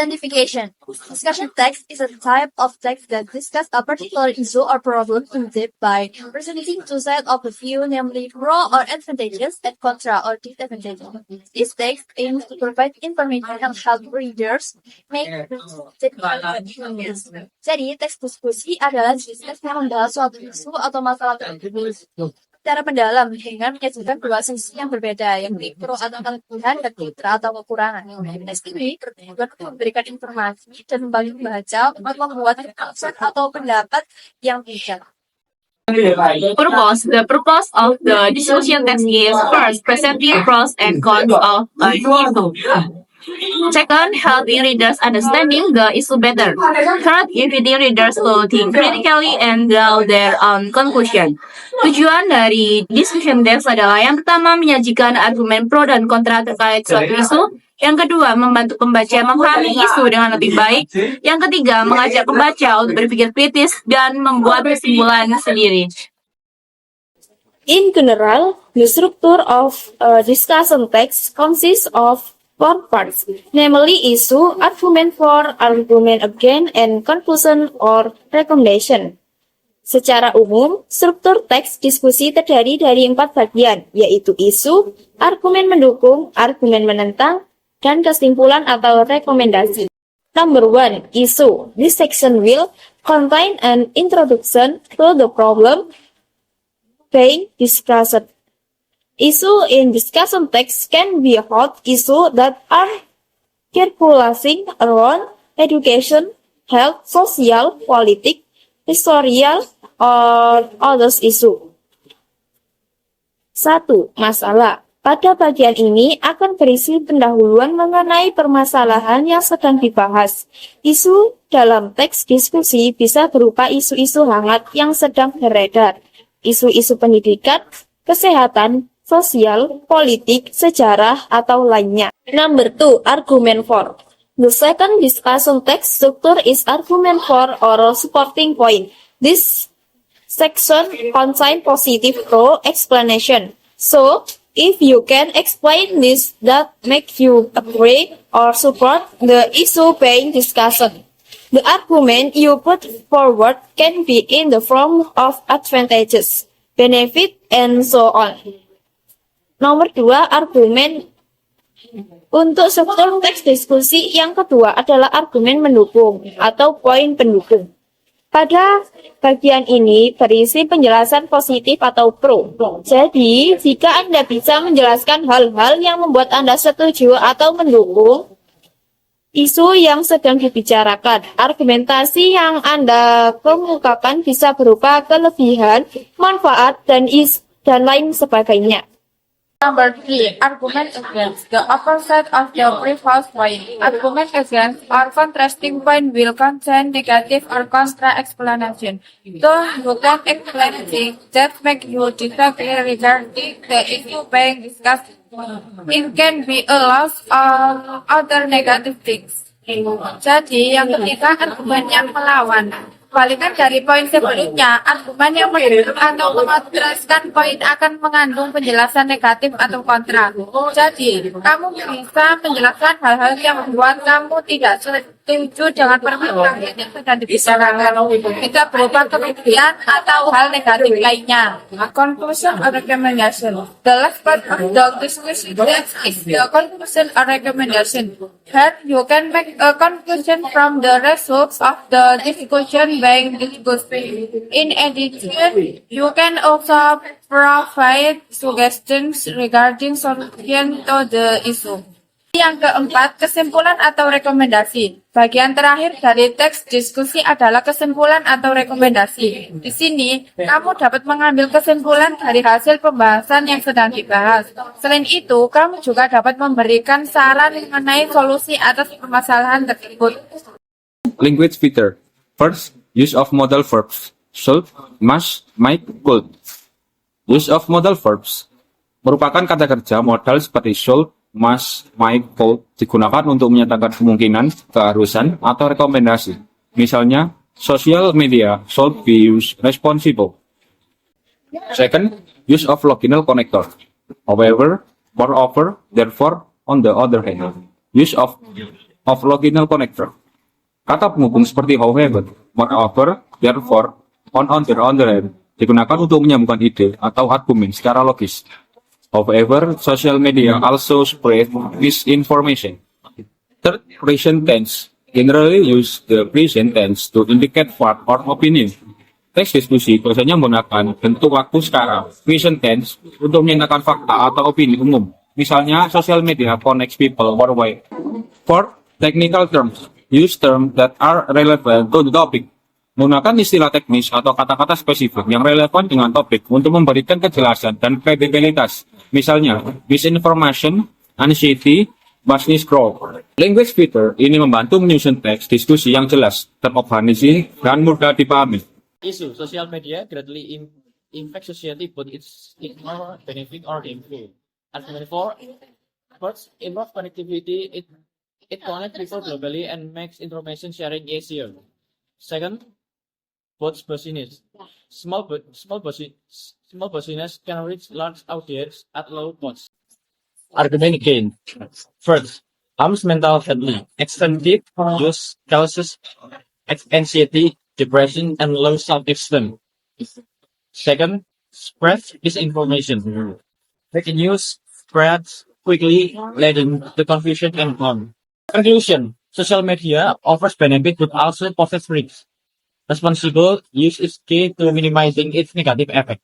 Identification. Discussion text is a type of text that discusses a particular issue or problem in depth by presenting two sides of the view, namely pro or advantages and contra or disadvantages. This text aims to provide information and help readers make decisions. Jadi, teks diskusi adalah teks yang membahas suatu isu atau masalah tertentu secara mendalam dengan menyajikan dua sisi yang berbeda, yang pro atau kelebihan dan kontra atau kekurangan. Teks ini bertujuan untuk memberikan informasi dan membantu membaca untuk membuat keputusan atau pendapat yang bijak. The purpose of the discussion text is first, presenting pros and cons of an issue. Second, helping readers understanding the issue better. Third, inviting readers to think critically and draw their own conclusion. Tujuan dari discussion text adalah yang pertama, menyajikan argumen pro dan kontra terkait suatu isu. Yang kedua, membantu pembaca memahami isu dengan lebih baik. Yang ketiga, mengajak pembaca untuk berpikir kritis dan membuat kesimpulan sendiri. In general, the structure of a discussion text consists of four parts, namely issue, argument for, argument against, and conclusion or recommendation. Secara umum, struktur teks diskusi terdiri dari 4 bagian, yaitu isu, argumen mendukung, argumen menentang, dan kesimpulan atau rekomendasi. Number 1. Issue. This section will contain an introduction to the problem being discussed. Issue in discussion text can be hot issues that are circulating around education, health, social, politics, historical, or others issue. 1. Masalah. Pada bagian ini akan berisi pendahuluan mengenai permasalahan yang sedang dibahas. Isu dalam teks diskusi bisa berupa isu-isu hangat yang sedang beredar, isu-isu pendidikan, kesehatan, sosial, politik, sejarah, atau lainnya. Number 2. Argument for. The second discussion text structure is argument for or supporting point. This section contains positive pro explanation. So, if you can explain this that make you agree or support the issue being discussed. The argument you put forward can be in the form of advantages, benefit, and so on. Nomor 2, argumen. Untuk struktur teks diskusi yang kedua adalah argumen mendukung atau poin pendukung. Pada bagian ini berisi penjelasan positif atau pro. Jadi, jika Anda bisa menjelaskan hal-hal yang membuat Anda setuju atau mendukung isu yang sedang dibicarakan, argumentasi yang Anda kemukakan bisa berupa kelebihan, manfaat, dan lain sebagainya. Number 3. Argument against. The opposite of the previous point. Argument against or contrasting point will contain negative or contra explanation. So you can explain things that make you disagree regarding the issue being discussed. It can be a loss or other negative things. Jadi yang ketiga, argumen yang melawan. Balikan dari poin sebelumnya, argumen yang mendukung atau mengontraskan poin akan mengandung penjelasan negatif atau kontra. Jadi, kamu bisa menjelaskan hal-hal yang membuat kamu tidak setuju dengan perbincangan yang sedang dibicarakan. Bisa berupa kerugian atau hal negatif lainnya. Conclusion or recommendation. The last part of the discussion is the conclusion or recommendation. Here you can make a conclusion from the results of the discussion being discussed. In addition, you can also provide suggestions regarding solution to the issue. Yang keempat, kesimpulan atau rekomendasi. Bagian terakhir dari teks diskusi adalah kesimpulan atau rekomendasi. Di sini, kamu dapat mengambil kesimpulan dari hasil pembahasan yang sedang dibahas. Selain itu, kamu juga dapat memberikan saran mengenai solusi atas permasalahan tersebut. Language feature. First, use of modal verbs. Should, must, might, could. Use of modal verbs merupakan kata kerja modal seperti should, must, might, could digunakan untuk menyatakan kemungkinan, keharusan, atau rekomendasi. Misalnya, social media should be used responsible. Second, use of loginal connector. However, moreover, therefore, on the other hand. Use of of loginal connector. Kata penghubung seperti however, moreover, therefore, on the other hand, digunakan untuk menyambungkan ide atau argumen secara logis. However, social media also spread misinformation. Third, present tense generally use the present tense to indicate fact or opinion. Teks diskusi biasanya menggunakan bentuk waktu sekarang, present tense, untuk menyatakan fakta atau opini umum. Misalnya, social media connects people worldwide. Fourth, technical terms. Use terms that are relevant to the topic. Menggunakan istilah teknis atau kata-kata spesifik yang relevan dengan topik untuk memberikan kejelasan dan kredibilitas. Misalnya, misinformation, anxiety, business growth. Language feature ini membantu menyusun teks diskusi yang jelas, terorganisir, dan mudah dipahami. Issue social media greatly impact society, but it's ignore benefit or harmful. Argument 4, first, improve connectivity. It connects people globally and makes information sharing easier. Second, boosts business. Small business can reach large audience at low cost. Argument again. First, harms mental health. Extensive use causes anxiety, depression, and low self-esteem. Second, spread disinformation. Fake news spreads quickly, leading to confusion and harm. Conclusion: social media offers benefit but also poses risks. Responsible use is key to minimizing its negative effect.